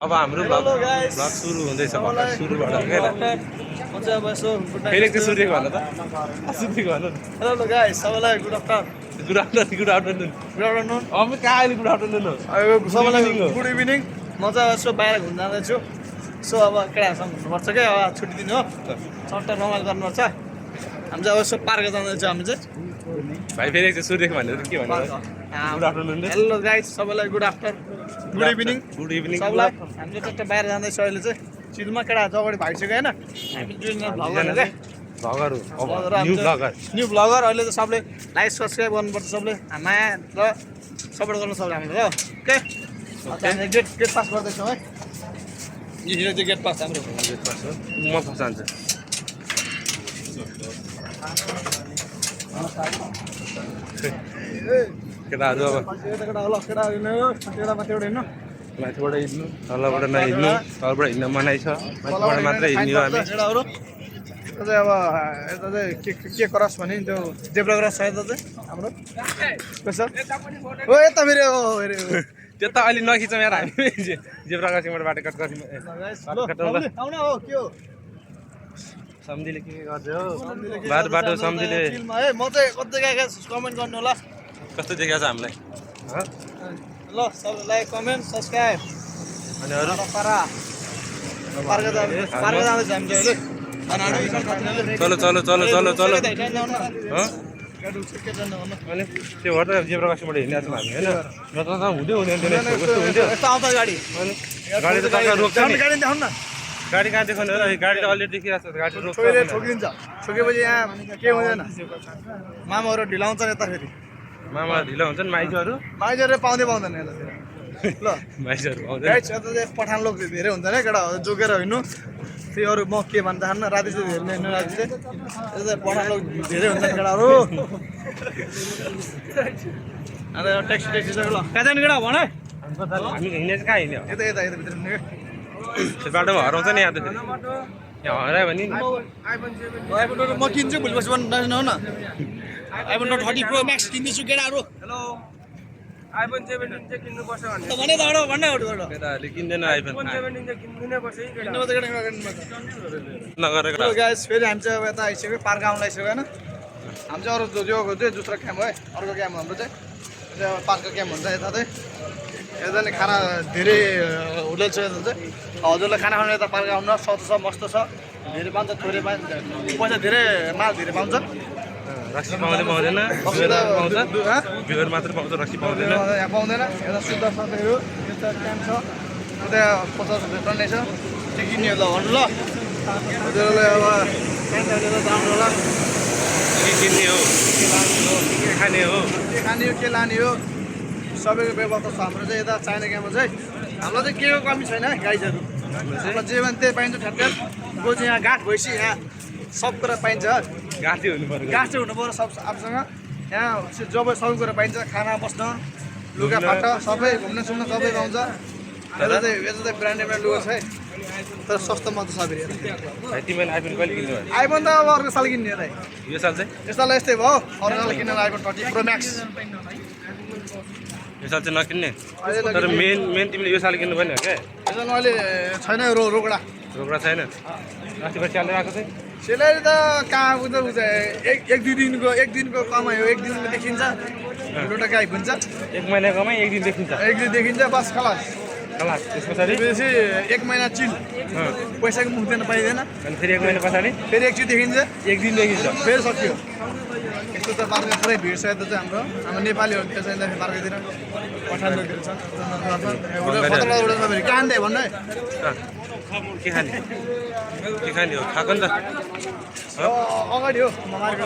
अब हाम्रो ब्लग सुरु हुँदैछ भर्खर सुरुबाट के फेरि एकचोटि सूर्यको भन त सूर्यको भन हेलो गाइस सबैलाई गुड आफ्टरनुन गुड आफ्टरनुन अब कहाँ अहिले गुड आफ्टरनुन हो सबैलाई गुड इभिनिङ म चाहिँ यसो बाहिर घुम्न जाँदैछु सो अब केटाहरूसँग घुम्नुपर्छ क्या अब छुट्टी दिनु हो चट्टा रमाइलो गर्नुपर्छ हामी चाहिँ यसो पार्क जाँदैछु हामी चाहिँ भाइ फेरि एकचोटि सूर्यको भनेर के भन्नु गुड आफ्टरनुन हेलो गाइस सबैलाई गुड गुड इभिनिङ सबैलाई हामी चाहिँ चट्टा बाहिर जाँदैछु अहिले चाहिँ चिलमा केटाहरू चाहिँ अगाडि भागिसक्यो होइन हामी जुन भ्लगर क्या न्यू भ्लगर अहिले चाहिँ सबले लाइक सब्सक्राइब गर्नुपर्छ सबले माया र सपोर्ट गर्नु सक्छ हामीले ल ओके हामी गेट पास गर्दैछौँ है यो चाहिँ गेट पास हाम्रो गेट पास हो म फर्स्ट जान्छु केटाहरू अब माथिबाट हिँड्नु तलबाट नहिँड्नु तलबाट हिँड्न मनाइ छ माथिबाट मात्रै हिँड्ने हो हामी केटाहरू चाहिँ अब यता चाहिँ के क्रस भने त्यो जेब्रा क्रस छ यता चाहिँ हाम्रो कसो हो यता फेरि हो फेरि त्यो त अहिले नखिचौँ यार हामी जेब्रा क्रसिङबाट बाटो कट गर्छौँ हो के हो सम्झीले के गर्छ हो बाटो सम्झीले म चाहिँ कति गएको कमेन्ट गर्नु होला कस्तो देखाएको छ हामीलाई ल सबैलाई लाइक कमेन्ट सब्सक्राइब अनि अरू पार्क जाँदैछ हामी चाहिँ चलो अनि त्यो भएर त जेब्रा क्रसिङबाट हिँडेको छौँ हामी होइन नत्र त हुँदै हुँदैन कस्तो हुन्थ्यो आउँछ गाडी गाडी त टक्क रोक्छ नि गाडी देखाउन न गाडी कहाँ देखाउने हो गाडी त अलरेडी देखिरहेको छ गाडी रोक्छ ठोकिन्छ ठोकेपछि यहाँ के हुँदैन मामाहरू ढिलाउँछ यता फेरि मामा ढिलो हुन्छ नि माइजहरू माइजहरू पाउँदैन यतातिर ल माइजहरू आउँदैन यता चाहिँ पठान लोक धेरै हुन्छ नि केटा जोगेर हिँड्नु त्यो अरू म के भन्न चाहन्न राति चाहिँ हेर्ने हिँड्नु राति चाहिँ यता चाहिँ पठान लोक धेरै हुन्छ नि केटाहरू अन्त ट्याक्सी छ ल कहाँ जाने केटा भन है हामी हिँड्ने चाहिँ कहाँ हिँड्यो यता भित्र हिँड्ने त्यो बाटोमा हराउँछ नि यहाँ त फेरि यहाँ हरायो भने म किन्छु भोलि पर्सि नजानु न आइफोन 30 प्रो म्याक्स किन्दैछु केटाहरू हेलो आइफोन 17 चाहिँ किन्नुपर्छ भने केटाहरूले किन्दैन आइफोन 17 चाहिँ किन्नुपर्छ नगरेर गाइस फेरि हामी चाहिँ अब यता आइसक्यो पार्क आउनु आइसक्यो होइन हामी चाहिँ अरू जो दोस्रो क्याम्प है अर्को क्याम्प हाम्रो चाहिँ पार्कको क्याम्प हुन्छ यता चाहिँ यता नि खाना धेरै होटल छ यता चाहिँ हजुरलाई खाना खानु यता पार्क आउनु सस्तो छ मस्त छ धेरै पाउँछ थोरै पाउँछ पैसा धेरै माल धेरै पाउँछ रक्सी पाउँदैन बियर मात्र पाउँछ रक्सी पाउँदैन यहाँ पाउँदैन यता शुद्ध साथीहरू यता क्याम्प छ उता 50 रुपियाँ टन्नै छ त्यो किन्ने ल भन्नु ल हजुरलाई अब क्याम्पहरू जानु होला के किन्ने हो के खाने हो के लाने हो सबैको व्यवस्था छ हाम्रो चाहिँ यता चाइना क्याम्पमा चाहिँ हामीलाई चाहिँ केको कमी छैन गाइजहरू हामीलाई जे भने त्यही पाइन्छ ठ्याक्कै को चाहिँ यहाँ गाँठ भइसक्यो यहाँ सब कुरा पाइन्छ गाँठी हुनु पर्यो गाँठ चाहिँ हुनु पऱ्यो सब आफूसँग यहाँ जब सबै कुरा पाइन्छ खाना बस्न लुगाफाटा सबै घुम्न सुम्न सबै पाउँछ यता चाहिँ ब्रान्डेड लुगा छ है तर सस्तो मात्र छ फेरि तिमीले आइफोन कहिले किन्नु आइफोन त अब अर्को साल किन्ने यता यो साल चाहिँ यसलाई यस्तै भयो अर्को साल किन्नु आइफोन 30 प्रो म्याक्स यो साल चाहिँ नकिन्ने तर मेन तिमीले यो साल किन्नु पर्ने हो क्या यसमा अहिले छैन रोकडा छैन अस्तिबाट चालेर आएको चाहिँ सेलेरी त कहाँ उता एक दिनको कमाइ हो एक दिनको देखिन्छ एउटा गाई हुन्छ एक महिना कमाइ एक दिन देखिन्छ बस खलास त्यस पछाडि एक महिना चिल पैसाको मुख दिन पाइँदैन अनि फेरि एक महिना पछाडि फेरि एकचोटि देखिन्छ एक दिन देखिन्छ फेरि सक्यो यस्तो त पार्कमा पुरै भिड छ यता चाहिँ हाम्रो नेपालीहरू त्यस पार्कतिर पठान लोकहरू छ के आन्दै भन्नु है के खाने हो खाएको नि त अगाडि हो अर्को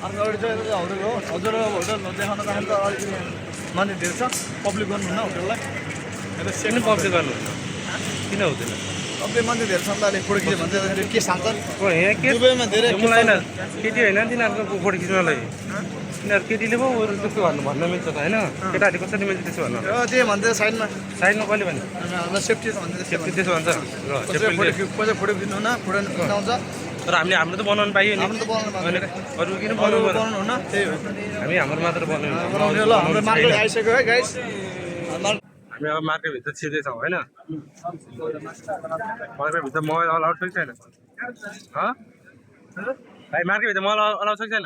अगाडि चाहिँ हजुर होटल देखाउन चाहन्छ अलिकति मान्छे धेरै छ पब्लिक गर्नुहुन्न होटललाई किन पब्लिक गर्नु किन हुँदैन सबै मान्छे धेरै छ नि त अहिले फोटो खिच्यो भन्छ के सान्छ दुबईमा धेरै होइन केटी होइन तिनीहरूको फोटो खिच्नलाई तिनीहरू केटीले पो त्यस्तो भन्न मिल्छ त होइन केटाहरूले कसरी मिल्छ त्यसो भन्नु त्यही भन्छ साइडमा कहिले भने सेफ्टी छ भन्छ सेफ्टी त्यसो भन्छ ल फोटो खिच्नु हुन फोटो खिचाउँछ तर हामीले हाम्रो त बनाउनु पाइयो नि हाम्रो त बनाउनु अरू किन बनाउनु हुन त्यही हो हामी हाम्रो मात्र बनाउने ल हाम्रो मार्केट आइसक्यो है गाइस हामी अब मार्केटभित्र छिर्दैछौँ होइन मार्केटभित्र मोबाइल अलाउड छ कि छैन भाइ मार्केटभित्र मोबाइल अलाउड छ कि छैन